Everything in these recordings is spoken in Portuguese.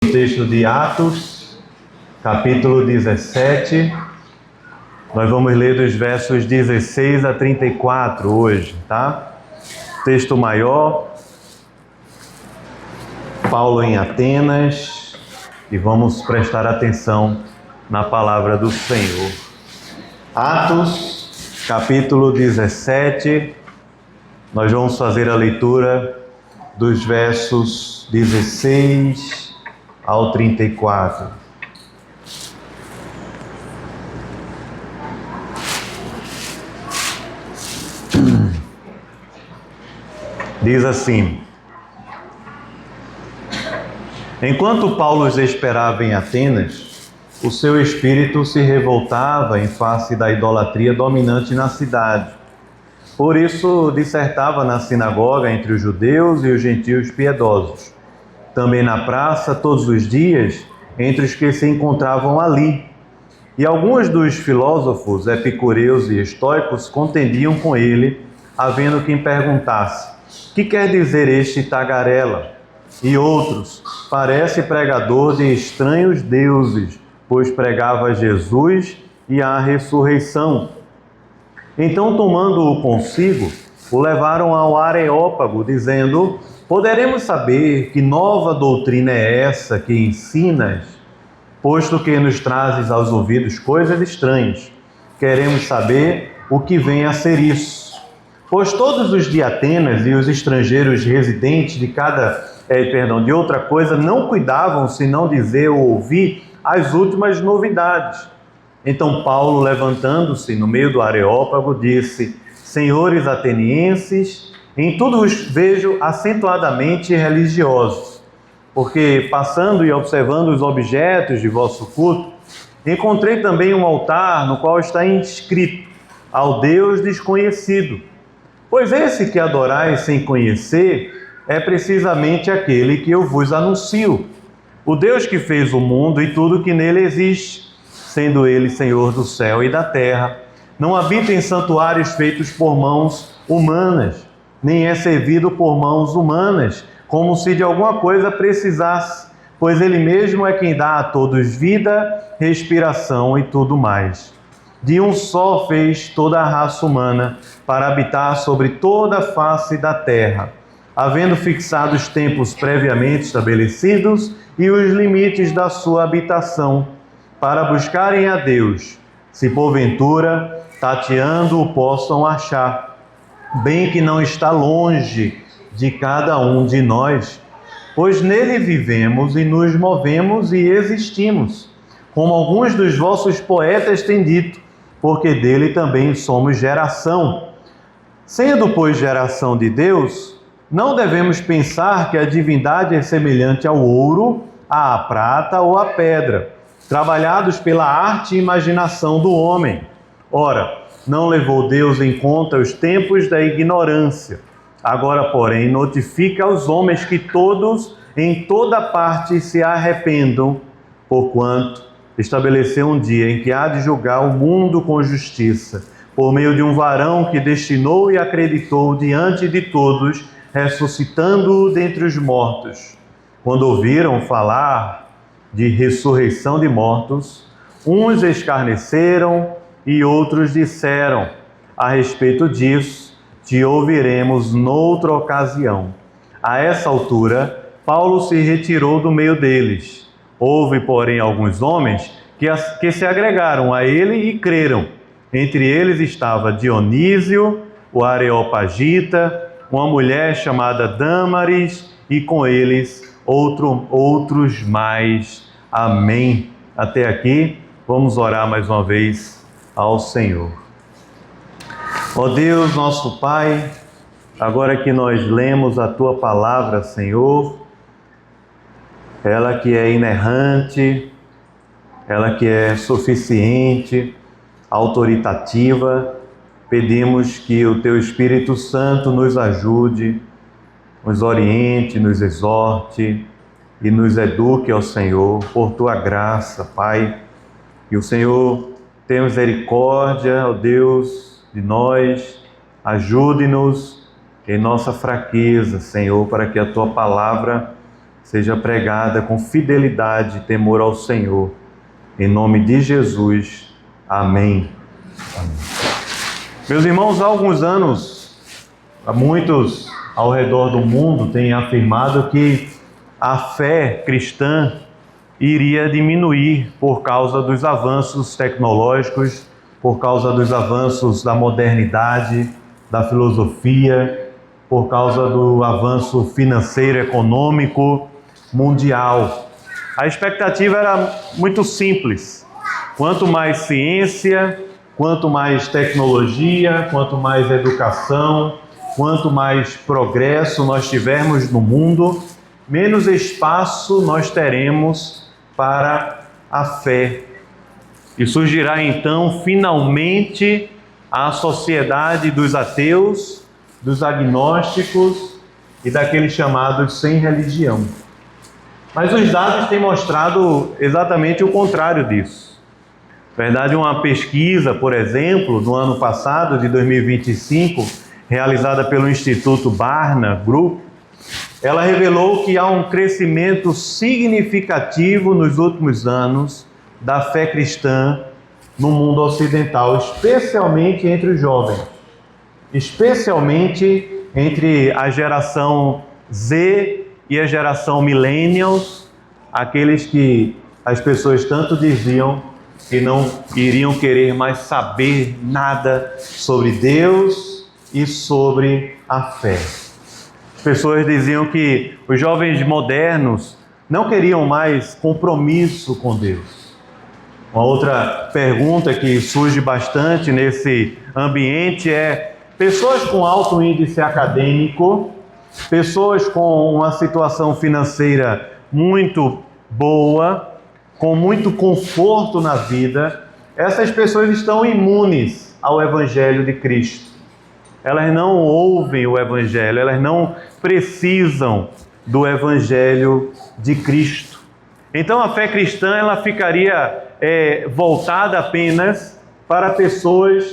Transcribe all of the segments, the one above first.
Texto de Atos, capítulo 17. Nós vamos ler dos versos 16 a 34 hoje, tá? Texto maior, Paulo em Atenas, e vamos prestar atenção na palavra do Senhor. Atos, capítulo 17, nós vamos fazer a leitura dos versos 16 ao 34. Diz assim: enquanto Paulo os esperava em Atenas, o seu espírito se revoltava em face da idolatria dominante na cidade. Por isso dissertava na sinagoga entre os judeus e os gentios piedosos. Também na praça, todos os dias, entre os que se encontravam ali. E alguns dos filósofos epicureus e estoicos contendiam com ele, havendo quem perguntasse: que quer dizer este tagarela? E outros: parece pregador de estranhos deuses, pois pregava Jesus e a ressurreição. Então, tomando-o consigo, o levaram ao Areópago, dizendo: poderemos saber que nova doutrina é essa que ensinas, posto que nos trazes aos ouvidos coisas estranhas? Queremos saber o que vem a ser isso. Pois todos os de Atenas e os estrangeiros residentes de outra coisa não cuidavam senão dizer ou ouvir as últimas novidades. Então Paulo, levantando-se no meio do Areópago, disse: senhores atenienses, em tudo os vejo acentuadamente religiosos, porque passando e observando os objetos de vosso culto, encontrei também um altar no qual está inscrito: ao Deus desconhecido. Pois esse que adorais sem conhecer é precisamente aquele que eu vos anuncio, o Deus que fez o mundo e tudo que nele existe, sendo ele Senhor do céu e da terra. Não habita em santuários feitos por mãos humanas, nem é servido por mãos humanas, como se de alguma coisa precisasse, pois ele mesmo é quem dá a todos vida, respiração e tudo mais. De um só fez toda a raça humana, para habitar sobre toda a face da terra, havendo fixado os tempos previamente estabelecidos e os limites da sua habitação, para buscarem a Deus, se porventura, tateando, o possam achar, bem que não está longe de cada um de nós, pois nele vivemos e nos movemos e existimos, como alguns dos vossos poetas têm dito, porque dele também somos geração. Sendo, pois, geração de Deus, não devemos pensar que a divindade é semelhante ao ouro, à prata ou à pedra, trabalhados pela arte e imaginação do homem. Ora, não levou Deus em conta os tempos da ignorância. Agora, porém, notifica aos homens que todos, em toda parte, se arrependam, porquanto estabeleceu um dia em que há de julgar o mundo com justiça, por meio de um varão que destinou e acreditou diante de todos, ressuscitando-o dentre os mortos. Quando ouviram falar de ressurreição de mortos, uns escarneceram e outros disseram: a respeito disso, te ouviremos noutra ocasião. A essa altura, Paulo se retirou do meio deles. Houve, porém, alguns homens que se agregaram a ele e creram. Entre eles estava Dionísio, o Areopagita, uma mulher chamada Dâmaris, e com eles outros mais. Amém. Até aqui, vamos orar mais uma vez ao Senhor. Ó Deus, nosso Pai, agora que nós lemos a Tua palavra, Senhor, ela que é inerrante, ela que é suficiente, autoritativa, pedimos que o Teu Espírito Santo nos ajude, nos oriente, nos exorte e nos eduque, ó Senhor, por Tua graça, Pai. Que o Senhor tenha misericórdia, ó Deus, de nós, ajude-nos em nossa fraqueza, Senhor, para que a Tua palavra seja pregada com fidelidade e temor ao Senhor. Em nome de Jesus. Amém. Amém. Meus irmãos, há alguns anos, muitos ao redor do mundo têm afirmado que a fé cristã iria diminuir por causa dos avanços tecnológicos, por causa dos avanços da modernidade, da filosofia, por causa do avanço financeiro, econômico, mundial. A expectativa era muito simples. Quanto mais ciência, quanto mais tecnologia, quanto mais educação, quanto mais progresso nós tivermos no mundo, menos espaço nós teremos para a fé. E surgirá então, finalmente, a sociedade dos ateus, dos agnósticos e daqueles chamados sem religião. Mas os dados têm mostrado exatamente o contrário disso. Na verdade, uma pesquisa, por exemplo, no ano passado, de 2025, realizada pelo Instituto Barna Group, ela revelou que há um crescimento significativo nos últimos anos da fé cristã no mundo ocidental, especialmente entre os jovens, especialmente entre a geração Z e a geração Millennials, aqueles que as pessoas tanto diziam que não iriam querer mais saber nada sobre Deus e sobre a fé. As pessoas diziam que os jovens modernos não queriam mais compromisso com Deus. Uma outra pergunta que surge bastante nesse ambiente é: pessoas com alto índice acadêmico, pessoas com uma situação financeira muito boa, com muito conforto na vida, essas pessoas estão imunes ao Evangelho de Cristo. Elas não ouvem o Evangelho, elas não precisam do Evangelho de Cristo. Então a fé cristã ela ficaria voltada apenas para pessoas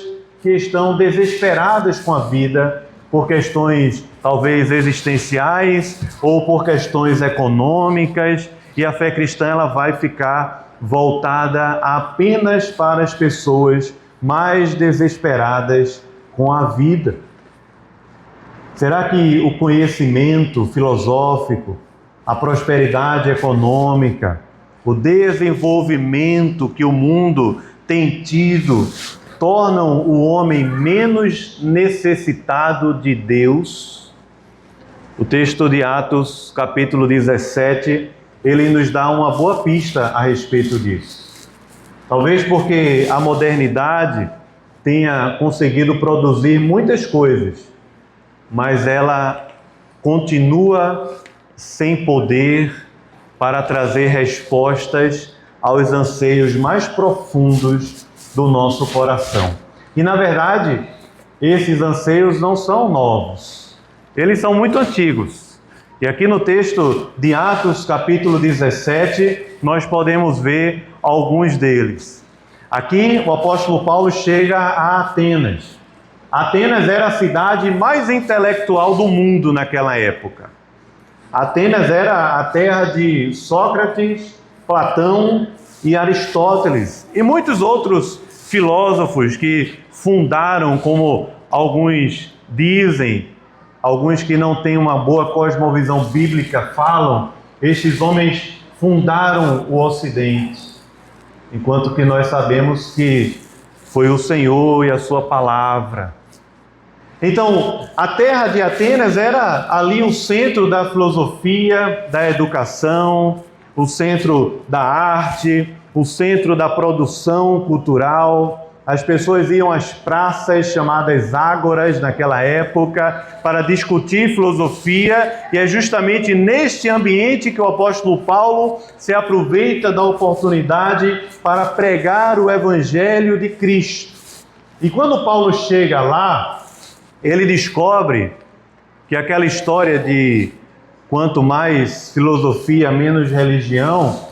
que estão desesperadas com a vida por questões talvez existenciais ou por questões econômicas, e a fé cristã ela vai ficar voltada apenas para as pessoas mais desesperadas com a vida. Será que o conhecimento filosófico, a prosperidade econômica, o desenvolvimento que o mundo tem tido, tornam o homem menos necessitado de Deus? O texto de Atos, capítulo 17, ele nos dá uma boa pista a respeito disso. Talvez porque a modernidade tenha conseguido produzir muitas coisas, mas ela continua sem poder para trazer respostas aos anseios mais profundos do nosso coração. E na verdade, esses anseios não são novos, eles são muito antigos. E aqui no texto de Atos, capítulo 17, nós podemos ver alguns deles. Aqui o apóstolo Paulo chega a Atenas. Atenas era a cidade mais intelectual do mundo naquela época. Atenas era a terra de Sócrates, Platão e Aristóteles e muitos outros filósofos que fundaram, como alguns dizem, alguns que não têm uma boa cosmovisão bíblica falam, estes homens fundaram o Ocidente, enquanto que nós sabemos que foi o Senhor e a sua palavra. Então, a terra de Atenas era ali o centro da filosofia, da educação, o centro da arte, o centro da produção cultural. As pessoas iam às praças chamadas ágoras naquela época para discutir filosofia, e é justamente neste ambiente que o apóstolo Paulo se aproveita da oportunidade para pregar o Evangelho de Cristo. E quando Paulo chega lá, ele descobre que aquela história de quanto mais filosofia, menos religião,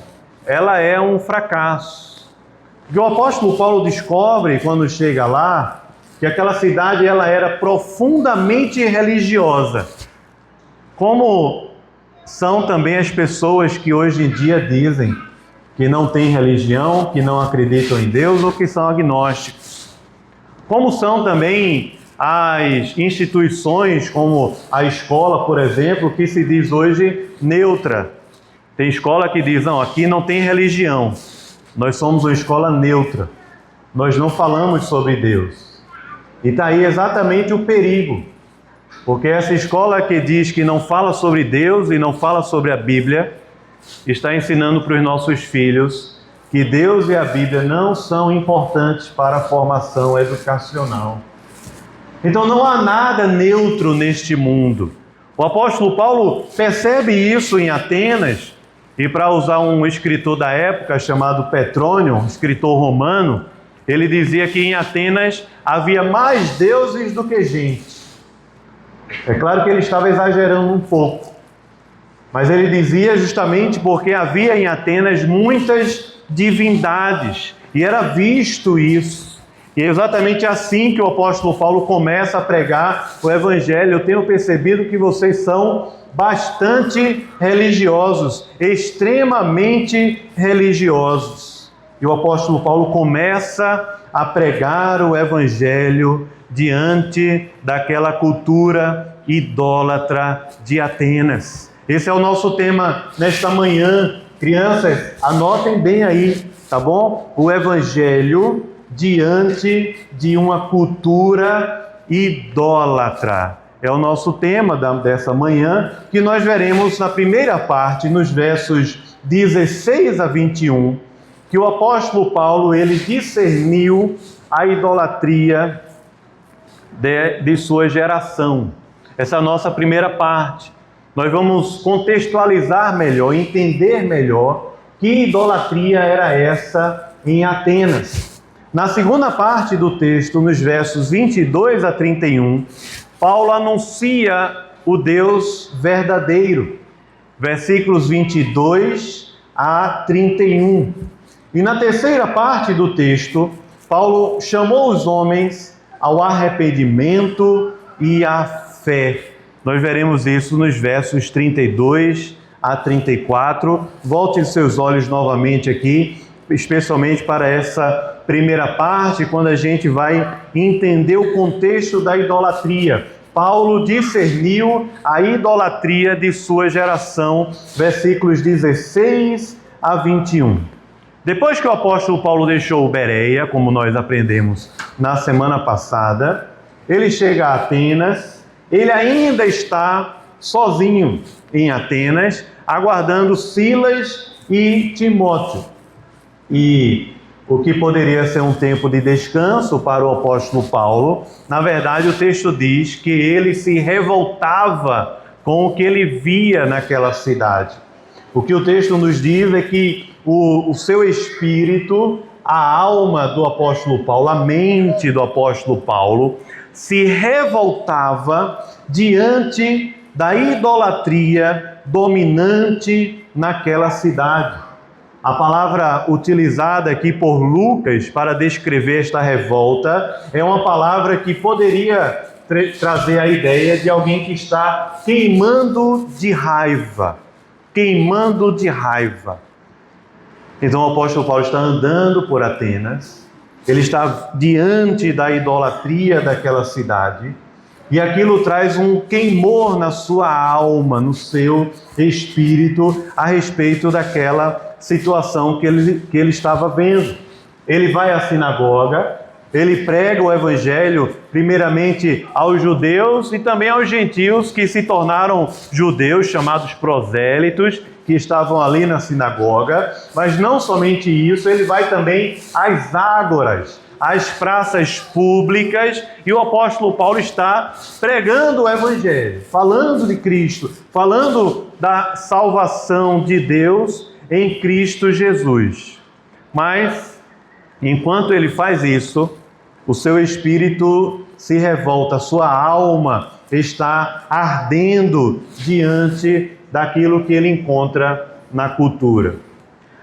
ela é um fracasso. E o apóstolo Paulo descobre, quando chega lá, que aquela cidade ela era profundamente religiosa. Como são também as pessoas que hoje em dia dizem que não têm religião, que não acreditam em Deus ou que são agnósticos. Como são também as instituições, como a escola, por exemplo, que se diz hoje neutra. Tem escola que diz, não, aqui não tem religião, nós somos uma escola neutra, nós não falamos sobre Deus. E está aí exatamente o perigo, porque essa escola que diz que não fala sobre Deus e não fala sobre a Bíblia, está ensinando para os nossos filhos que Deus e a Bíblia não são importantes para a formação educacional. Então não há nada neutro neste mundo. O apóstolo Paulo percebe isso em Atenas, e para usar um escritor da época chamado Petrônio, um escritor romano, ele dizia que em Atenas havia mais deuses do que gente. É claro que ele estava exagerando um pouco, mas ele dizia justamente porque havia em Atenas muitas divindades, e era visto isso. E é exatamente assim que o apóstolo Paulo começa a pregar o Evangelho. Eu tenho percebido que vocês são bastante religiosos, extremamente religiosos. E o apóstolo Paulo começa a pregar o Evangelho diante daquela cultura idólatra de Atenas. Esse é o nosso tema nesta manhã. Crianças, anotem bem aí, tá bom? O Evangelho diante de uma cultura idólatra. É o nosso tema dessa manhã, que nós veremos na primeira parte, nos versos 16 a 21, que o apóstolo Paulo, ele discerniu a idolatria de sua geração. Essa é a nossa primeira parte. Nós vamos contextualizar melhor, entender melhor que idolatria era essa em Atenas. Na segunda parte do texto, nos versos 22 a 31, Paulo anuncia o Deus verdadeiro. Versículos 22 a 31. E na terceira parte do texto, Paulo chamou os homens ao arrependimento e à fé. Nós veremos isso nos versos 32 a 34. Volte os seus olhos novamente aqui, especialmente para essa primeira parte, quando a gente vai entender o contexto da idolatria. Paulo discerniu a idolatria de sua geração, versículos 16 a 21. Depois que o apóstolo Paulo deixou Bereia, como nós aprendemos na semana passada, ele chega a Atenas. Ele ainda está sozinho em Atenas, aguardando Silas e Timóteo. E o que poderia ser um tempo de descanso para o apóstolo Paulo, na verdade o texto diz que ele se revoltava com o que ele via naquela cidade. O que o texto nos diz é que o seu espírito, a alma do apóstolo Paulo, a mente do apóstolo Paulo, se revoltava diante da idolatria dominante naquela cidade. A palavra utilizada aqui por Lucas para descrever esta revolta é uma palavra que poderia trazer a ideia de alguém que está queimando de raiva. Queimando de raiva. Então o apóstolo Paulo está andando por Atenas, ele está diante da idolatria daquela cidade, e aquilo traz um queimor na sua alma, no seu espírito, a respeito daquela situação que ele estava vendo. Ele vai à sinagoga, ele prega o evangelho primeiramente aos judeus e também aos gentios que se tornaram judeus, chamados prosélitos, que estavam ali na sinagoga. Mas não somente isso, ele vai também às ágoras, às praças públicas, e o apóstolo Paulo está pregando o evangelho, falando de Cristo, falando da salvação de Deus em Cristo Jesus. Mas, enquanto ele faz isso, o seu espírito se revolta, a sua alma está ardendo diante daquilo que ele encontra na cultura.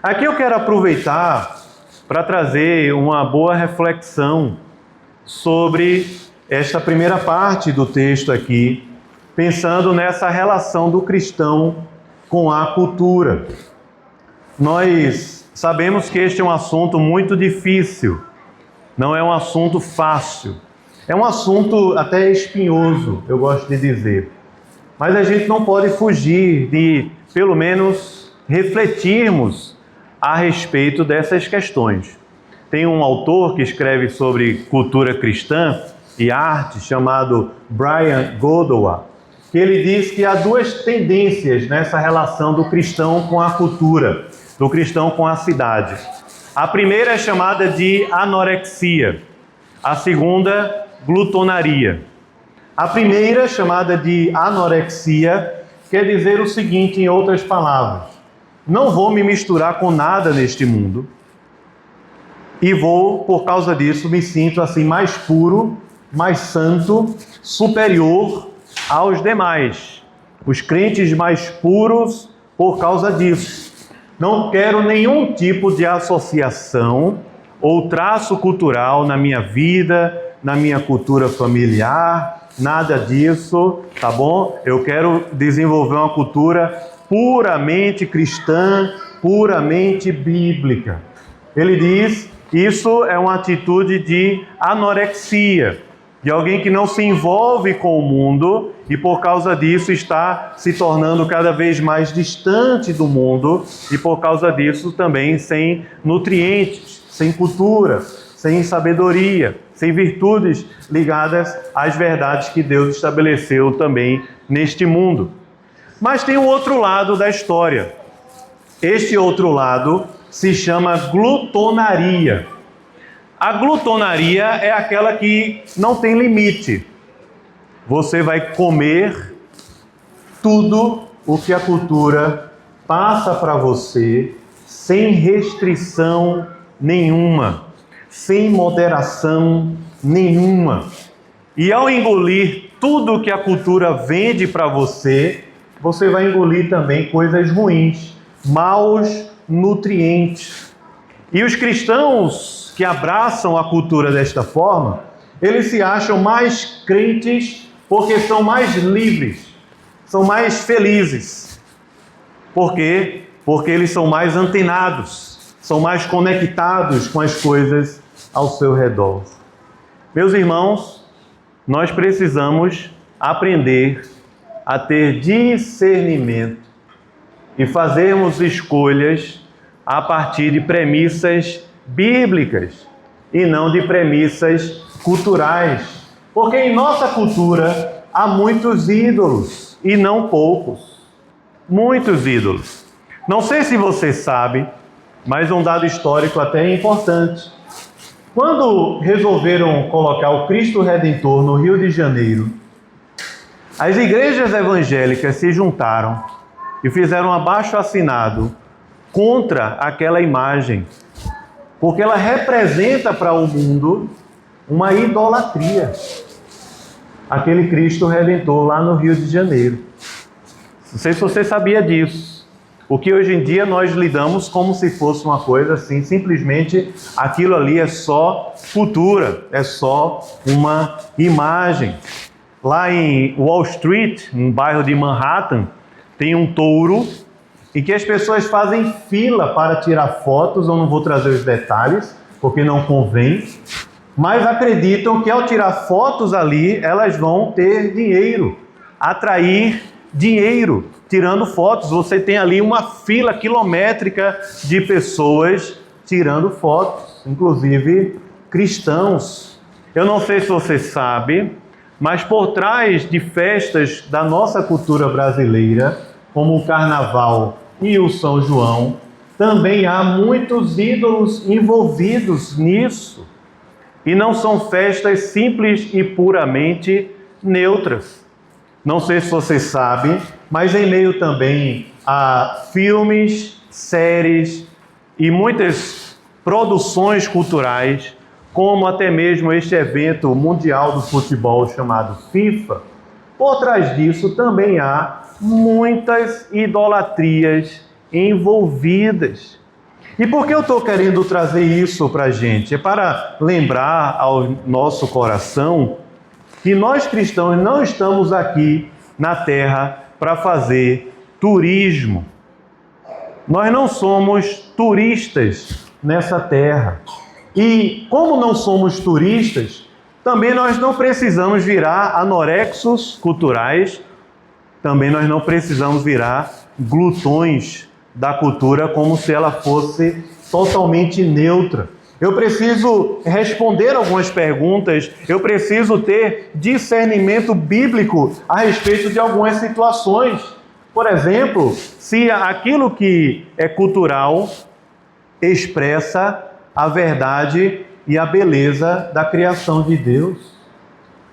Aqui eu quero aproveitar para trazer uma boa reflexão sobre esta primeira parte do texto aqui, pensando nessa relação do cristão com a cultura. Nós sabemos que este é um assunto muito difícil, não é um assunto fácil. É um assunto até espinhoso, eu gosto de dizer. Mas a gente não pode fugir de, pelo menos, refletirmos a respeito dessas questões. Tem um autor que escreve sobre cultura cristã e arte, chamado Brian Godowa, que ele diz que há duas tendências nessa relação do cristão com a cultura, do cristão com a cidade. A primeira é chamada de anorexia, a segunda, glutonaria. A primeira, chamada de anorexia, quer dizer o seguinte, em outras palavras: não vou me misturar com nada neste mundo e vou, por causa disso, me sinto assim mais puro, mais santo, superior aos demais, os crentes mais puros por causa disso. Não quero nenhum tipo de associação ou traço cultural na minha vida, na minha cultura familiar, nada disso, tá bom? Eu quero desenvolver uma cultura puramente cristã, puramente bíblica. Ele diz, isso é uma atitude de anorexia, de alguém que não se envolve com o mundo e por causa disso está se tornando cada vez mais distante do mundo e por causa disso também sem nutrientes, sem cultura, sem sabedoria, sem virtudes ligadas às verdades que Deus estabeleceu também neste mundo. Mas tem o outro lado da história. Este outro lado se chama glutonaria. A glutonaria é aquela que não tem limite. Você vai comer tudo o que a cultura passa para você, sem restrição nenhuma, sem moderação nenhuma. E ao engolir tudo que a cultura vende para você, você vai engolir também coisas ruins, maus nutrientes. E os cristãos que abraçam a cultura desta forma, eles se acham mais crentes porque são mais livres, são mais felizes. Por quê? Porque eles são mais antenados, são mais conectados com as coisas ao seu redor. Meus irmãos, nós precisamos aprender a ter discernimento e fazermos escolhas a partir de premissas bíblicas e não de premissas culturais. Porque em nossa cultura há muitos ídolos e não poucos. Muitos ídolos. Não sei se você sabe, mas um dado histórico até importante. Quando resolveram colocar o Cristo Redentor no Rio de Janeiro, as igrejas evangélicas se juntaram e fizeram um abaixo-assinado contra aquela imagem, porque ela representa para o mundo uma idolatria. Aquele Cristo Redentor lá no Rio de Janeiro. Não sei se você sabia disso. O que hoje em dia nós lidamos como se fosse uma coisa assim, simplesmente aquilo ali é só cultura, é só uma imagem. Lá em Wall Street, no bairro de Manhattan, tem um touro em que as pessoas fazem fila para tirar fotos. Eu não vou trazer os detalhes, porque não convém, mas acreditam que ao tirar fotos ali, elas vão ter dinheiro, atrair dinheiro. Tirando fotos, você tem ali uma fila quilométrica de pessoas tirando fotos, inclusive cristãos. Eu não sei se você sabe, mas por trás de festas da nossa cultura brasileira, como o Carnaval e o São João, também há muitos ídolos envolvidos nisso. E não são festas simples e puramente neutras. Não sei se você sabe, mas em meio também a filmes, séries e muitas produções culturais, como até mesmo este evento mundial do futebol chamado FIFA, por trás disso também há muitas idolatrias envolvidas. E por que eu estou querendo trazer isso para a gente? É para lembrar ao nosso coração que nós cristãos não estamos aqui na terra para fazer turismo. Nós não somos turistas nessa terra. E como não somos turistas, também nós não precisamos virar anorexos culturais, também nós não precisamos virar glutões da cultura como se ela fosse totalmente neutra. Eu preciso responder algumas perguntas, eu preciso ter discernimento bíblico a respeito de algumas situações. Por exemplo, se aquilo que é cultural expressa a verdade e a beleza da criação de Deus.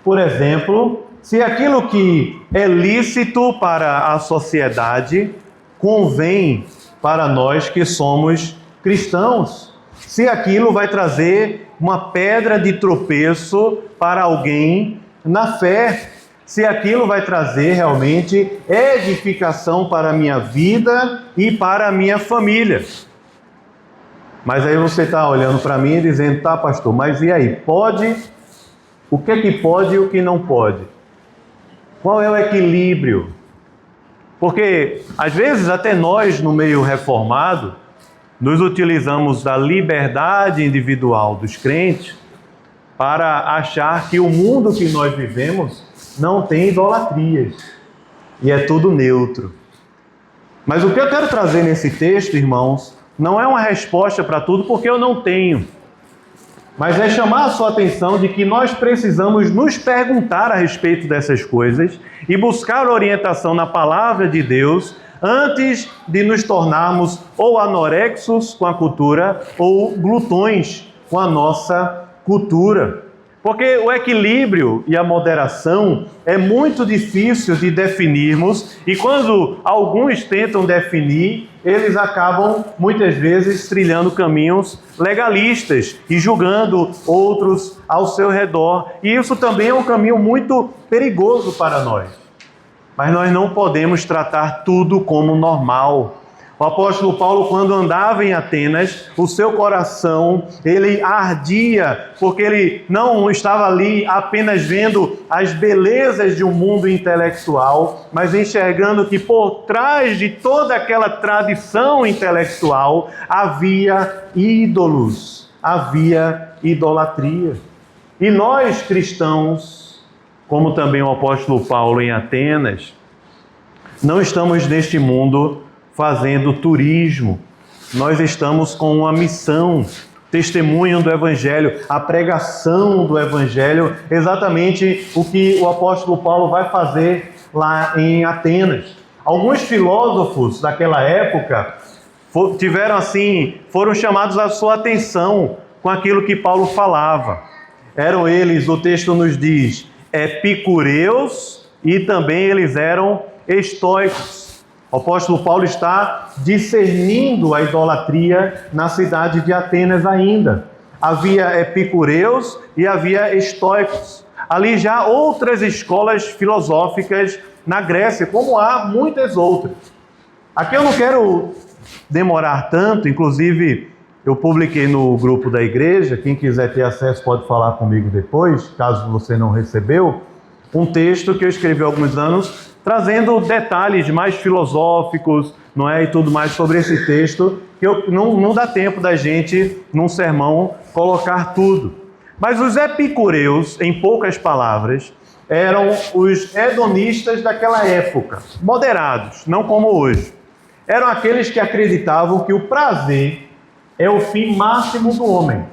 Por exemplo, se aquilo que é lícito para a sociedade convém para nós que somos cristãos. Se aquilo vai trazer uma pedra de tropeço para alguém na fé. Se aquilo vai trazer realmente edificação para a minha vida e para a minha família. Mas aí você está olhando para mim e dizendo, tá, pastor, mas e aí? Pode? O que é que pode e o que não pode? Qual é o equilíbrio? Porque, às vezes, até nós, no meio reformado, nos utilizamos da liberdade individual dos crentes para achar que o mundo que nós vivemos não tem idolatrias e é tudo neutro. Mas o que eu quero trazer nesse texto, irmãos, não é uma resposta para tudo, porque eu não tenho. Mas é chamar a sua atenção de que nós precisamos nos perguntar a respeito dessas coisas e buscar orientação na palavra de Deus antes de nos tornarmos ou anorexos com a cultura ou glutões com a nossa cultura. Porque o equilíbrio e a moderação é muito difícil de definirmos e quando alguns tentam definir, eles acabam muitas vezes trilhando caminhos legalistas e julgando outros ao seu redor. E isso também é um caminho muito perigoso para nós. Mas nós não podemos tratar tudo como normal. O apóstolo Paulo, quando andava em Atenas, o seu coração, ele ardia, porque ele não estava ali apenas vendo as belezas de um mundo intelectual, mas enxergando que por trás de toda aquela tradição intelectual havia ídolos, havia idolatria. E nós, cristãos, como também o apóstolo Paulo em Atenas, não estamos neste mundo fazendo turismo. Nós estamos com uma missão, testemunho do Evangelho, a pregação do Evangelho, exatamente o que o apóstolo Paulo vai fazer lá em Atenas. Alguns filósofos daquela época foram chamados à sua atenção com aquilo que Paulo falava. Eram eles, o texto nos diz, epicureus e também eles eram estoicos. O apóstolo Paulo está discernindo a idolatria na cidade de Atenas ainda. Havia epicureus e havia estoicos. Ali já outras escolas filosóficas na Grécia, como há muitas outras. Aqui eu não quero demorar tanto, inclusive eu publiquei no grupo da igreja, quem quiser ter acesso pode falar comigo depois, caso você não recebeu, um texto que eu escrevi há alguns anos, trazendo detalhes mais filosóficos, não é, e tudo mais sobre esse texto, que não dá tempo da gente, num sermão, colocar tudo. Mas os epicureus, em poucas palavras, eram os hedonistas daquela época, moderados, não como hoje. Eram aqueles que acreditavam que o prazer é o fim máximo do homem.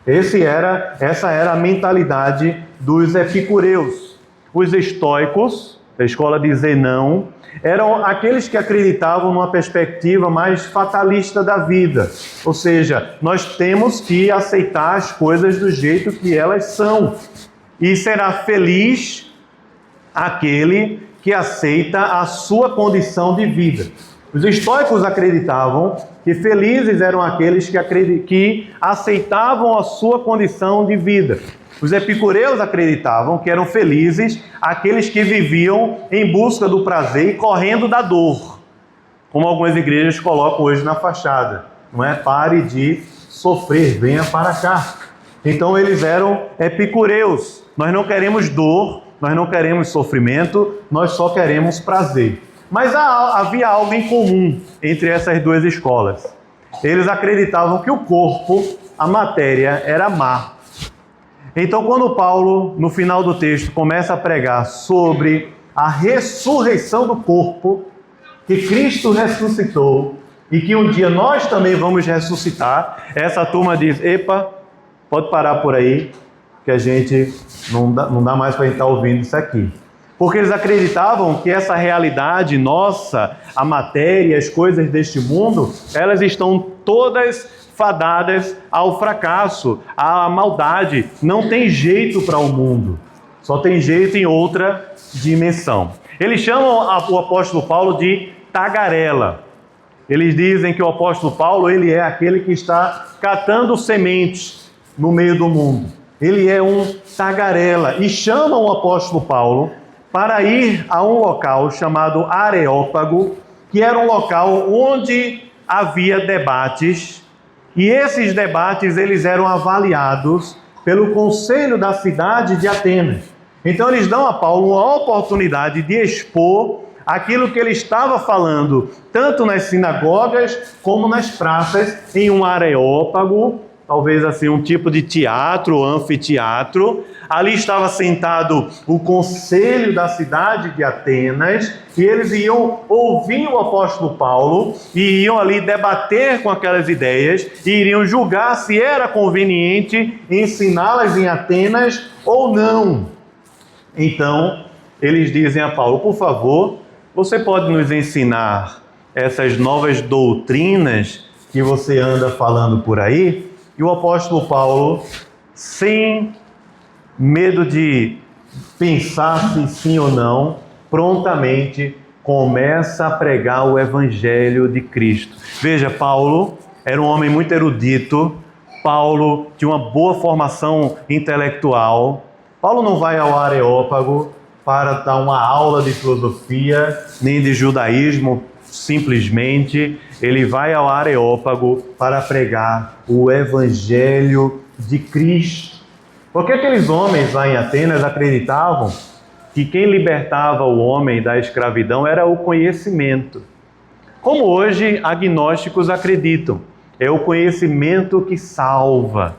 Essa era a mentalidade dos epicureus. Os estoicos, da escola de Zenão, eram aqueles que acreditavam numa perspectiva mais fatalista da vida. Ou seja, nós temos que aceitar as coisas do jeito que elas são. E será feliz aquele que aceita a sua condição de vida. Os estoicos acreditavam que felizes eram aqueles que aceitavam a sua condição de vida. Os epicureus acreditavam que eram felizes aqueles que viviam em busca do prazer e correndo da dor, como algumas igrejas colocam hoje na fachada. Não é? Pare de sofrer, venha para cá. Então eles eram epicureus. Nós não queremos dor, nós não queremos sofrimento, nós só queremos prazer. Mas havia algo em comum entre essas duas escolas. Eles acreditavam que o corpo, a matéria, era má. Então, quando Paulo, no final do texto, começa a pregar sobre a ressurreição do corpo, que Cristo ressuscitou e que um dia nós também vamos ressuscitar, essa turma diz: epa, pode parar por aí, que a gente não dá mais para a gente estar ouvindo isso aqui. Porque eles acreditavam que essa realidade nossa, a matéria, as coisas deste mundo, elas estão todas fadadas ao fracasso, à maldade. Não tem jeito para o mundo, só tem jeito em outra dimensão. Eles chamam o apóstolo Paulo de tagarela. Eles dizem que o apóstolo Paulo, ele é aquele que está catando sementes no meio do mundo. Ele é um tagarela. E chamam o apóstolo Paulo para ir a um local chamado Areópago, que era um local onde havia debates, e esses debates eles eram avaliados pelo conselho da cidade de Atenas. Então eles dão a Paulo uma oportunidade de expor aquilo que ele estava falando, tanto nas sinagogas como nas praças, em um areópago, talvez assim um tipo de teatro, anfiteatro. Ali estava sentado o conselho da cidade de Atenas, e eles iam ouvir o apóstolo Paulo, e iam ali debater com aquelas ideias, e iriam julgar se era conveniente ensiná-las em Atenas ou não. Então, eles dizem a Paulo: por favor, você pode nos ensinar essas novas doutrinas que você anda falando por aí? E o apóstolo Paulo, sem medo de pensar se sim ou não, prontamente começa a pregar o evangelho de Cristo. Veja, Paulo era um homem muito erudito, Paulo tinha uma boa formação intelectual. Paulo não vai ao Areópago para dar uma aula de filosofia, nem de judaísmo, simplesmente. Ele vai ao Areópago para pregar o evangelho de Cristo. Porque aqueles homens lá em Atenas acreditavam que quem libertava o homem da escravidão era o conhecimento. Como hoje agnósticos acreditam, é o conhecimento que salva.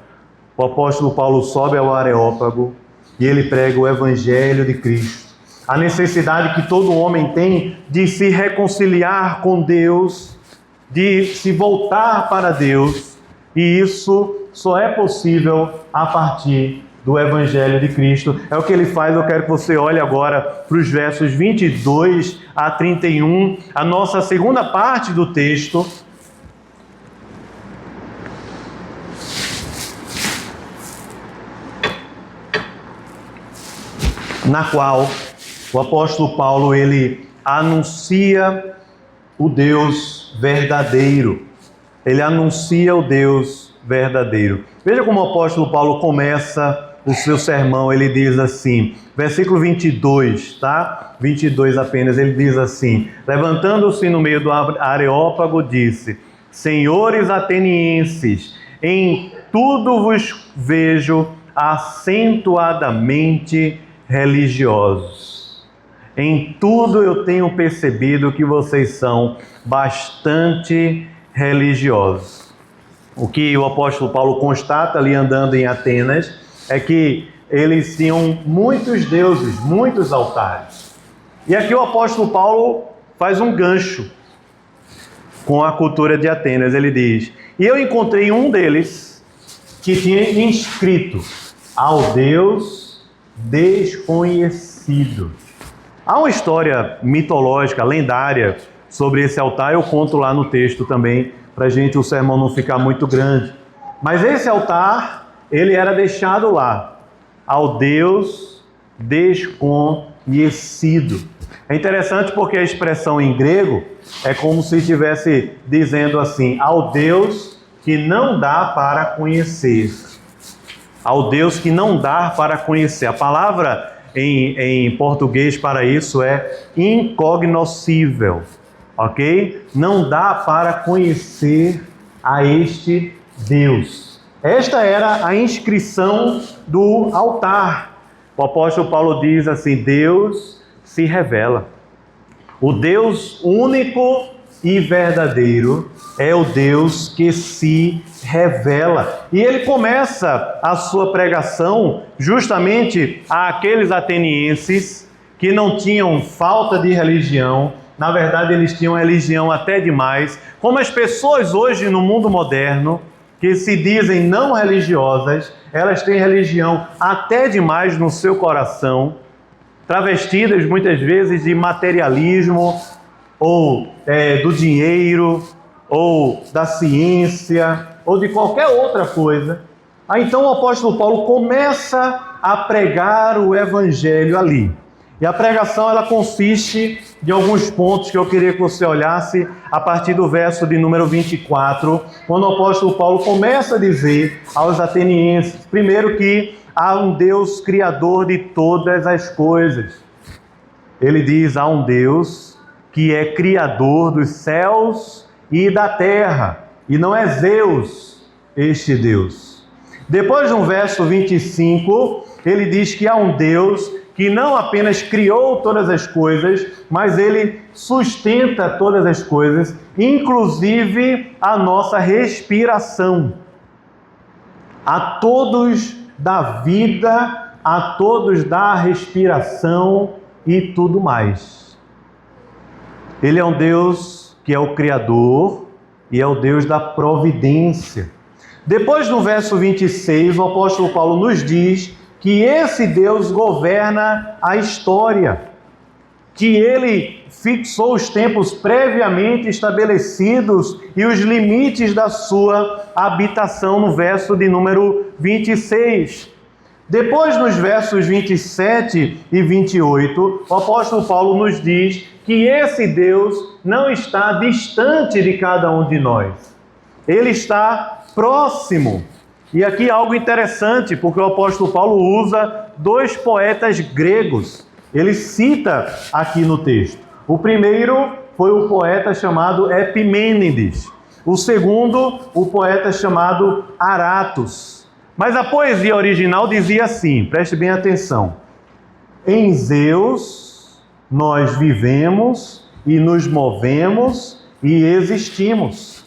O apóstolo Paulo sobe ao Areópago e ele prega o evangelho de Cristo. A necessidade que todo homem tem de se reconciliar com Deus, de se voltar para Deus, e isso só é possível a partir do evangelho de Cristo. É o que ele faz. Eu quero que você olhe agora para os versos 22 a 31, a nossa segunda parte do texto. Na qual o apóstolo Paulo, ele anuncia o Deus verdadeiro. Ele anuncia o Deus verdadeiro. Veja como o apóstolo Paulo começa o seu sermão. Ele diz assim, versículo 22, tá? 22 apenas, ele diz assim: levantando-se no meio do Areópago, disse: senhores atenienses, em tudo vos vejo acentuadamente religiosos. Em tudo eu tenho percebido que vocês são bastante religiosos. O que o apóstolo Paulo constata ali andando em Atenas é que eles tinham muitos deuses, muitos altares. E aqui o apóstolo Paulo faz um gancho com a cultura de Atenas. Ele diz: e eu encontrei um deles que tinha inscrito: ao Deus desconhecido. Há uma história mitológica, lendária, sobre esse altar. Eu conto lá no texto também, para a gente o sermão não ficar muito grande. Mas esse altar, ele era deixado lá, ao Deus desconhecido. É interessante porque a expressão em grego é como se estivesse dizendo assim: ao Deus que não dá para conhecer. Ao Deus que não dá para conhecer. A palavra em português para isso é incognoscível, ok? Não dá para conhecer a este Deus. Esta era a inscrição do altar. O apóstolo Paulo diz assim: Deus se revela. O Deus único e verdadeiro é o Deus que se revela. E ele começa a sua pregação justamente àqueles atenienses que não tinham falta de religião. Na verdade, eles tinham religião até demais. Como as pessoas hoje no mundo moderno, que se dizem não religiosas, elas têm religião até demais no seu coração, travestidas muitas vezes de materialismo, ou do dinheiro, ou da ciência, ou de qualquer outra coisa. Aí então o apóstolo Paulo começa a pregar o evangelho ali. E a pregação ela consiste de alguns pontos que eu queria que você olhasse a partir do verso de número 24, quando o apóstolo Paulo começa a dizer aos atenienses, primeiro, que há um Deus criador de todas as coisas. Ele diz, há um Deus que é criador dos céus e da terra, e não é Zeus este Deus. Depois, no verso 25, ele diz que há um Deus que não apenas criou todas as coisas, mas ele sustenta todas as coisas, inclusive a nossa respiração. A todos dá vida, a todos dá respiração e tudo mais. Ele é um Deus que é o Criador e é o Deus da providência. Depois, no verso 26, o apóstolo Paulo nos diz que esse Deus governa a história, que ele fixou os tempos previamente estabelecidos e os limites da sua habitação, no verso de número 26. Depois, nos versos 27 e 28, o apóstolo Paulo nos diz que esse Deus não está distante de cada um de nós. Ele está próximo. E aqui algo interessante, porque o apóstolo Paulo usa dois poetas gregos. Ele cita aqui no texto. O primeiro foi o poeta chamado Epimênides. O segundo, o poeta chamado Aratus. Mas a poesia original dizia assim, preste bem atenção. Em Zeus nós vivemos e nos movemos e existimos.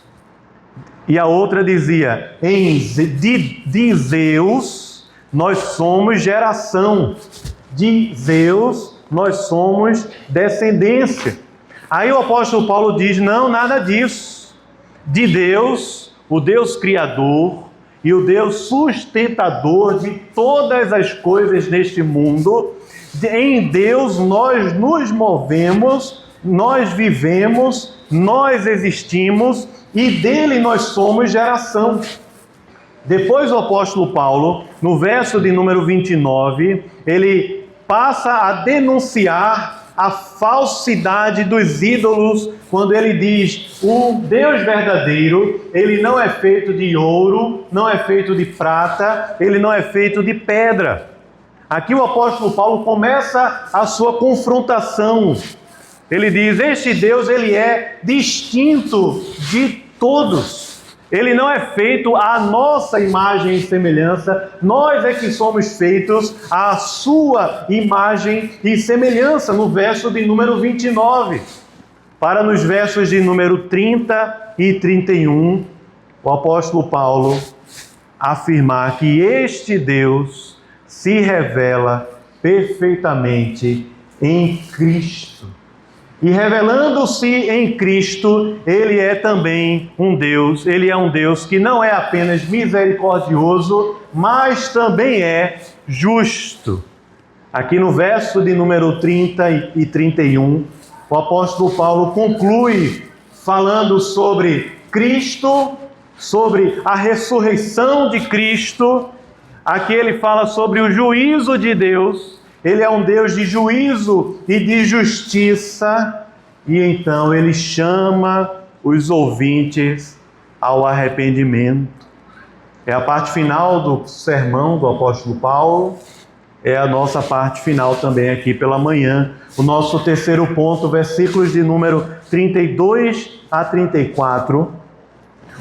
E a outra dizia, de Zeus nós somos geração, de Zeus nós somos descendência. Aí o apóstolo Paulo diz, não, nada disso. De Deus, o Deus Criador e o Deus sustentador de todas as coisas neste mundo, em Deus nós nos movemos, nós vivemos, nós existimos e dele nós somos geração. Depois o apóstolo Paulo, no verso de número 29, ele passa a denunciar a falsidade dos ídolos, quando ele diz, o Deus verdadeiro, ele não é feito de ouro, não é feito de prata, ele não é feito de pedra. Aqui o apóstolo Paulo começa a sua confrontação. Ele diz, este Deus ele é distinto de todos. Ele não é feito à nossa imagem e semelhança. Nós é que somos feitos à sua imagem e semelhança, no verso de número 29. Para nos versos de número 30 e 31, o apóstolo Paulo afirmar que este Deus se revela perfeitamente em Cristo. E revelando-se em Cristo, ele é também um Deus, ele é um Deus que não é apenas misericordioso, mas também é justo. Aqui no verso de número 30 e 31, o apóstolo Paulo conclui falando sobre Cristo, sobre a ressurreição de Cristo. Aqui ele fala sobre o juízo de Deus. Ele é um Deus de juízo e de justiça. E então ele chama os ouvintes ao arrependimento. É a parte final do sermão do apóstolo Paulo. É a nossa parte final também aqui pela manhã. O nosso terceiro ponto, versículos de número 32 a 34.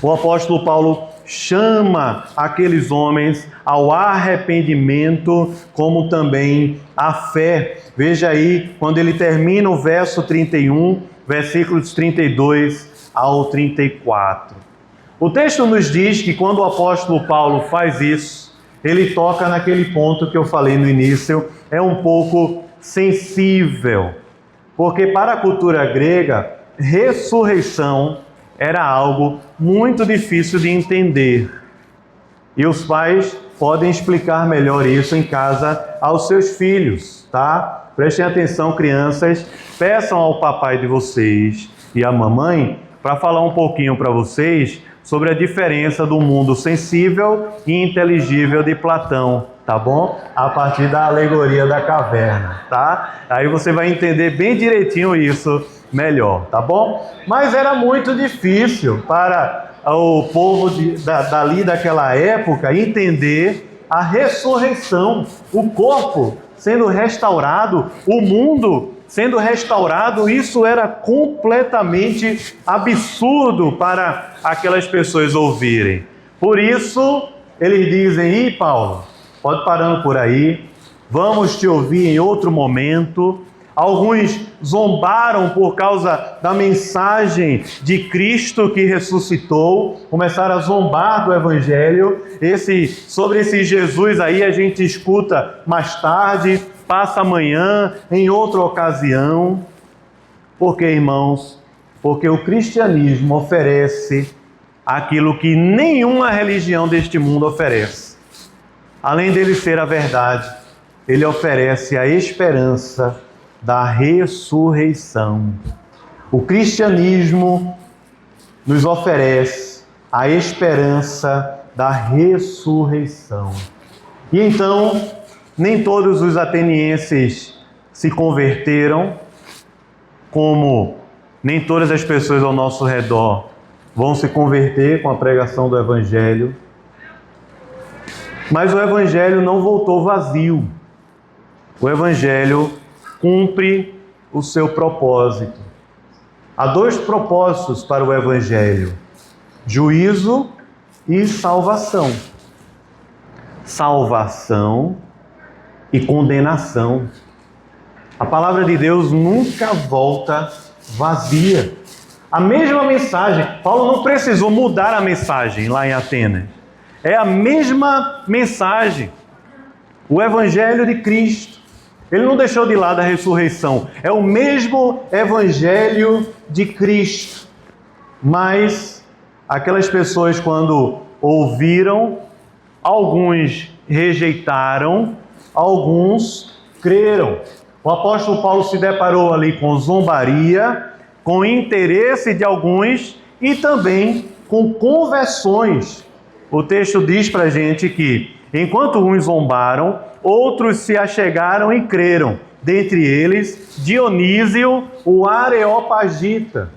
O apóstolo Paulo chama aqueles homens ao arrependimento, como também à fé. Veja aí, quando ele termina o verso 31, versículos 32 ao 34. O texto nos diz que quando o apóstolo Paulo faz isso, ele toca naquele ponto que eu falei no início, é um pouco sensível, porque para a cultura grega, ressurreição era algo muito difícil de entender. E os pais podem explicar melhor isso em casa aos seus filhos, tá? Prestem atenção, crianças, peçam ao papai de vocês e à mamãe para falar um pouquinho para vocês sobre a diferença do mundo sensível e inteligível de Platão, tá bom? A partir da alegoria da caverna, tá? Aí você vai entender bem direitinho isso melhor, tá bom? Mas era muito difícil para o povo dali daquela época entender a ressurreição, o corpo sendo restaurado, o mundo sendo restaurado. Isso era completamente absurdo para aquelas pessoas ouvirem. Por isso, eles dizem: "Ih, Paulo, pode parando por aí, vamos te ouvir em outro momento." Alguns zombaram por causa da mensagem de Cristo que ressuscitou, começaram a zombar do Evangelho. Sobre esse Jesus aí a gente escuta mais tarde, passa amanhã, em outra ocasião. Por quê, irmãos? Porque o cristianismo oferece aquilo que nenhuma religião deste mundo oferece. Além dele ser a verdade, ele oferece a esperança da ressurreição. O cristianismo nos oferece a esperança da ressurreição. E então, nem todos os atenienses se converteram, como nem todas as pessoas ao nosso redor vão se converter com a pregação do Evangelho. Mas o Evangelho não voltou vazio. O Evangelho cumpre o seu propósito. Há dois propósitos para o Evangelho: juízo e salvação. Salvação e condenação. A palavra de Deus nunca volta vazia. A mesma mensagem, Paulo não precisou mudar a mensagem lá em Atenas. É a mesma mensagem. O Evangelho de Cristo. Ele não deixou de lado a ressurreição. É o mesmo Evangelho de Cristo. Mas aquelas pessoas, quando ouviram, alguns rejeitaram, alguns creram. O apóstolo Paulo se deparou ali com zombaria, com interesse de alguns e também com conversões. O texto diz para a gente que, enquanto uns zombaram, outros se achegaram e creram. Dentre eles, Dionísio, o Areopagita.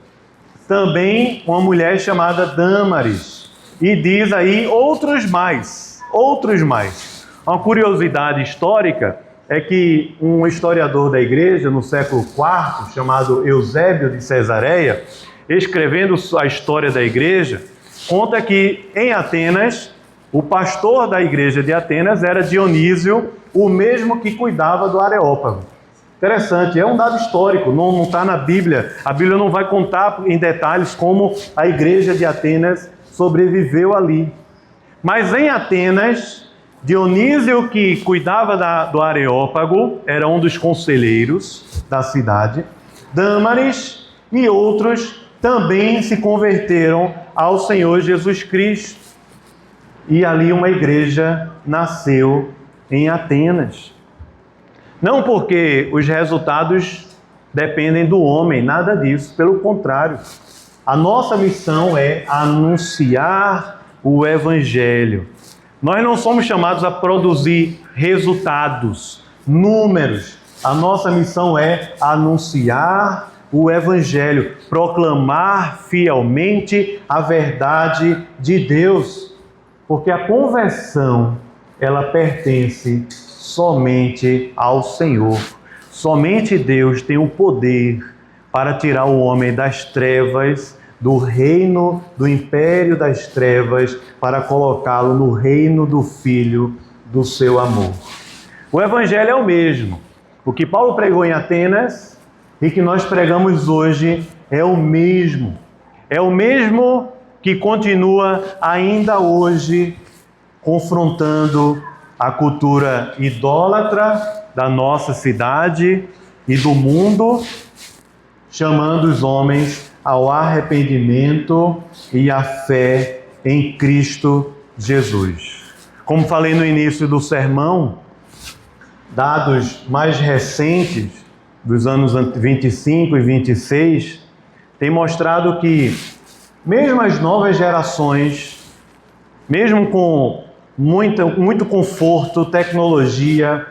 Também uma mulher chamada Dâmaris. E diz aí outros mais. Uma curiosidade histórica é que um historiador da igreja no século IV, chamado Eusébio de Cesareia, escrevendo a história da igreja, conta que em Atenas, o pastor da igreja de Atenas era Dionísio, o mesmo que cuidava do Areópago. Interessante, é um dado histórico, não está na Bíblia. A Bíblia não vai contar em detalhes como a igreja de Atenas sobreviveu ali. Mas em Atenas, Dionísio, que cuidava do Areópago, era um dos conselheiros da cidade. Dâmaris e outros também se converteram ao Senhor Jesus Cristo. E ali uma igreja nasceu em Atenas. Não porque os resultados dependem do homem, nada disso. Pelo contrário, a nossa missão é anunciar o Evangelho. Nós não somos chamados a produzir resultados, números. A nossa missão é anunciar o Evangelho, proclamar fielmente a verdade de Deus. Porque a conversão, ela pertence somente ao Senhor. Somente Deus tem o poder para tirar o homem das trevas, do reino do império das trevas para colocá-lo no reino do Filho do seu amor. O Evangelho é o mesmo. O que Paulo pregou em Atenas e que nós pregamos hoje é o mesmo. É o mesmo que continua ainda hoje confrontando a cultura idólatra da nossa cidade e do mundo, chamando os homens ao arrependimento e à fé em Cristo Jesus. Como falei no início do sermão, dados mais recentes, dos anos 25 e 26, têm mostrado que mesmo as novas gerações, mesmo com muito conforto, tecnologia,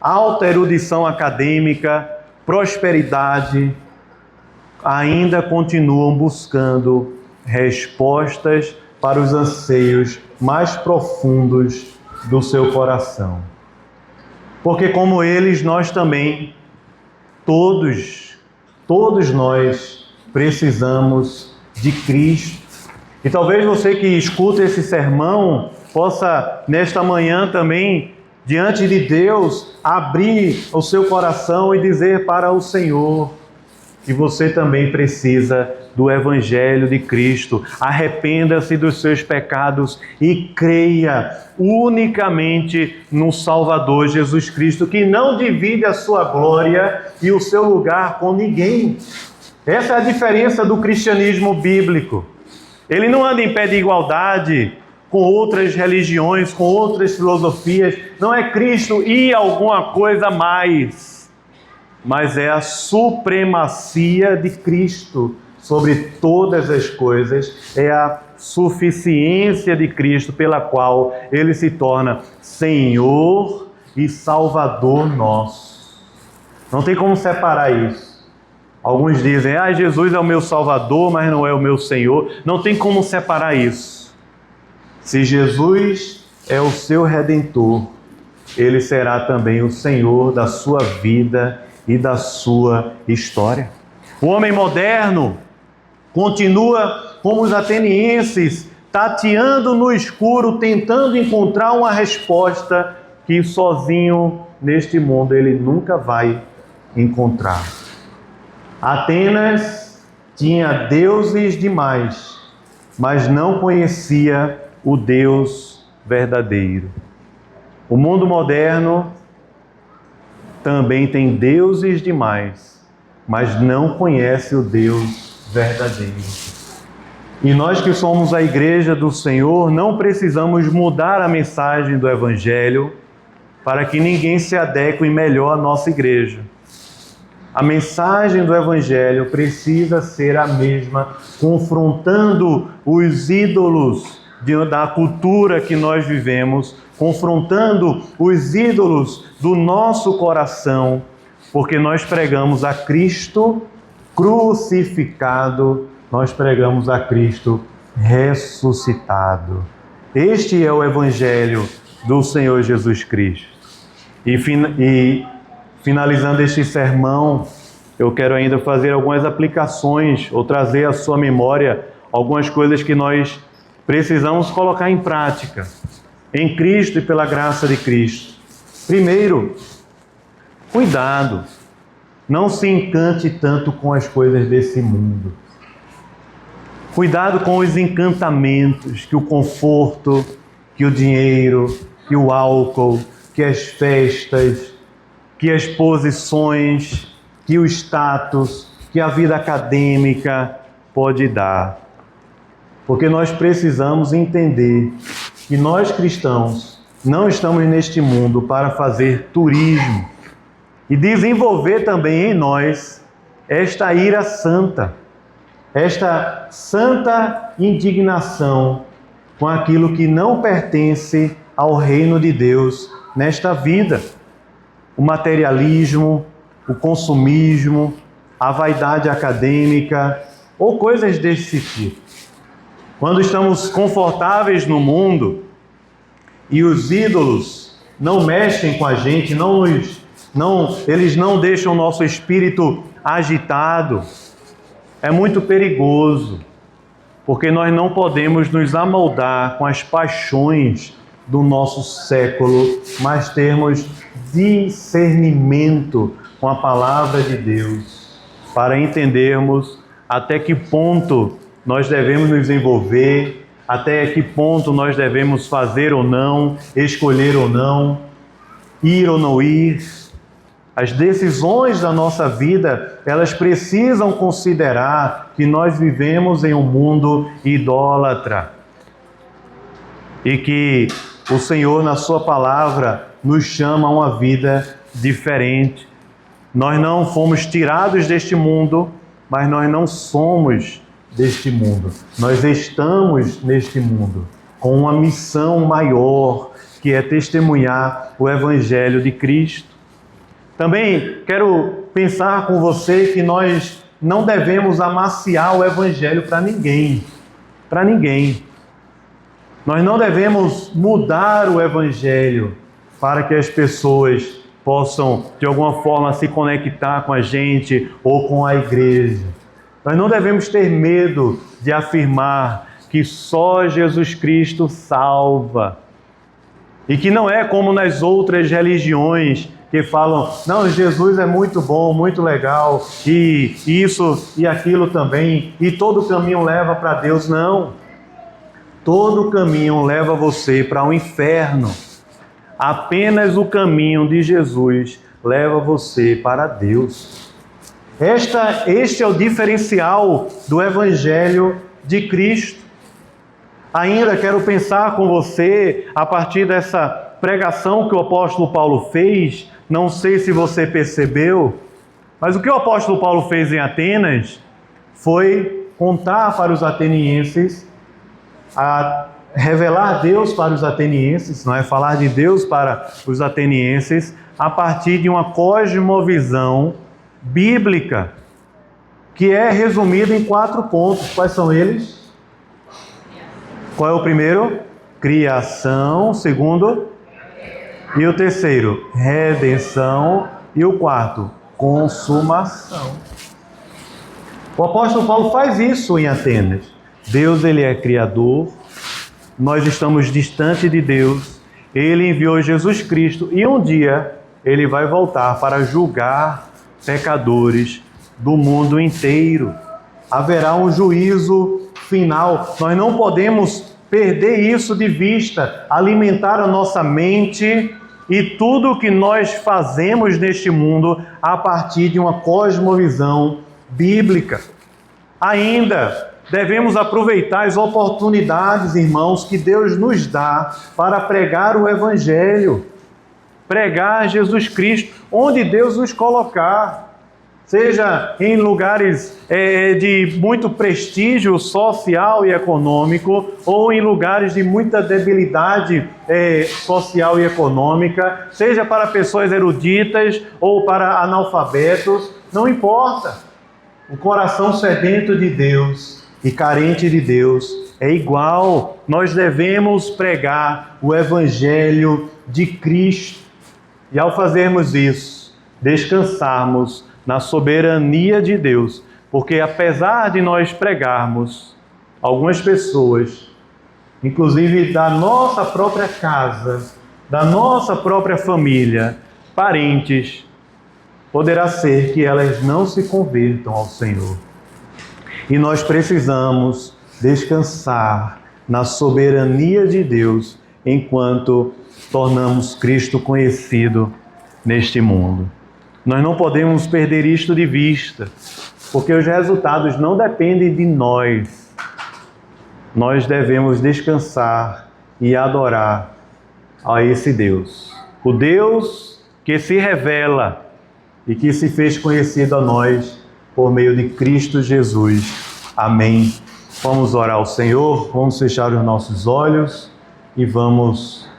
alta erudição acadêmica, prosperidade, ainda continuam buscando respostas para os anseios mais profundos do seu coração. Porque como eles, nós também, todos nós precisamos de Cristo. E talvez você que escuta esse sermão possa, nesta manhã também, diante de Deus, abrir o seu coração e dizer para o Senhor que você também precisa do Evangelho de Cristo. Arrependa-se dos seus pecados e creia unicamente no Salvador Jesus Cristo, que não divide a sua glória e o seu lugar com ninguém. Essa é a diferença do cristianismo bíblico. Ele não anda em pé de igualdade com outras religiões, com outras filosofias. Não é Cristo e alguma coisa mais, mas é a supremacia de Cristo sobre todas as coisas, é a suficiência de Cristo pela qual Ele se torna Senhor e Salvador nosso. Não tem como separar isso. Alguns dizem, Jesus é o meu Salvador, mas não é o meu Senhor. Não tem como separar isso. Se Jesus é o seu Redentor, Ele será também o Senhor da sua vida e da sua história. O homem moderno continua como os atenienses, tateando no escuro, tentando encontrar uma resposta que sozinho neste mundo ele nunca vai encontrar. Atenas tinha deuses demais, mas não conhecia o Deus verdadeiro. O mundo moderno também tem deuses demais, mas não conhece o Deus verdadeiro. E nós que somos a igreja do Senhor, não precisamos mudar a mensagem do Evangelho para que ninguém se adeque melhor à nossa igreja. A mensagem do Evangelho precisa ser a mesma, confrontando os ídolos da cultura que nós vivemos, confrontando os ídolos do nosso coração, porque nós pregamos a Cristo crucificado, nós pregamos a Cristo ressuscitado. Este é o Evangelho do Senhor Jesus Cristo. E finalizando este sermão, eu quero ainda fazer algumas aplicações ou trazer à sua memória algumas coisas que nós precisamos colocar em prática em Cristo e pela graça de Cristo. Primeiro, cuidado, não se encante tanto com as coisas desse mundo. Cuidado com os encantamentos, que o conforto, que o dinheiro, que o álcool, que as festas, que as posições, que o status, que a vida acadêmica pode dar. Porque nós precisamos entender que nós cristãos não estamos neste mundo para fazer turismo e desenvolver também em nós esta ira santa, esta santa indignação com aquilo que não pertence ao reino de Deus nesta vida. O materialismo, o consumismo, a vaidade acadêmica ou coisas desse tipo. Quando estamos confortáveis no mundo e os ídolos não mexem com a gente, eles não deixam o nosso espírito agitado, é muito perigoso. porque nós não podemos nos amoldar com as paixões do nosso século, mas termos discernimento com a palavra de Deus, para entendermos até que ponto nós devemos nos envolver, até que ponto nós devemos fazer ou não, escolher ou não, ir ou não ir. As decisões da nossa vida, elas precisam considerar que nós vivemos em um mundo idólatra e que o Senhor, na sua palavra, nos chama a uma vida diferente. Nós não fomos tirados deste mundo, mas nós não somos deste mundo. Nós estamos neste mundo com uma missão maior, que é testemunhar o Evangelho de Cristo. Também quero pensar com você que nós não devemos amaciar o Evangelho para ninguém. Para ninguém. Nós não devemos mudar o Evangelho para que as pessoas possam, de alguma forma, se conectar com a gente ou com a igreja. Nós não devemos ter medo de afirmar que só Jesus Cristo salva. E que não é como nas outras religiões que falam, não, Jesus é muito bom, muito legal, e isso e aquilo também, e todo caminho leva para Deus. Não. Todo caminho leva você para o inferno. Apenas o caminho de Jesus leva você para Deus. Este é o diferencial do Evangelho de Cristo. Ainda quero pensar com você, a partir dessa pregação que o apóstolo Paulo fez, não sei se você percebeu, mas o que o apóstolo Paulo fez em Atenas foi contar para os atenienses, a revelar Deus para os atenienses, não é? Falar de Deus para os atenienses, a partir de uma cosmovisão bíblica, que é resumida em 4 pontos. Quais são eles? Qual é o primeiro? Criação. O segundo? E o terceiro? Redenção. E o quarto? Consumação. O apóstolo Paulo faz isso em Atenas. Deus, ele é criador. Nós estamos distante de Deus. Ele enviou Jesus Cristo e um dia ele vai voltar para julgar pecadores do mundo inteiro. Haverá um juízo final. Nós não podemos perder isso de vista, alimentar a nossa mente e tudo o que nós fazemos neste mundo a partir de uma cosmovisão bíblica. Ainda devemos aproveitar as oportunidades, irmãos, que Deus nos dá para pregar o Evangelho, pregar Jesus Cristo, onde Deus nos colocar. Seja em lugares de muito prestígio social e econômico, ou em lugares de muita debilidade social e econômica, seja para pessoas eruditas ou para analfabetos, não importa. O coração sedento de Deus e carente de Deus é igual. Nós devemos pregar o Evangelho de Cristo. E ao fazermos isso, descansarmos na soberania de Deus, porque apesar de nós pregarmos, algumas pessoas, inclusive da nossa própria casa, da nossa própria família, parentes, poderá ser que elas não se convertam ao Senhor. E nós precisamos descansar na soberania de Deus enquanto tornamos Cristo conhecido neste mundo. Nós não podemos perder isto de vista, porque os resultados não dependem de nós. Nós devemos descansar e adorar a esse Deus. O Deus que se revela e que se fez conhecido a nós por meio de Cristo Jesus. Amém. Vamos orar ao Senhor, vamos fechar os nossos olhos e vamos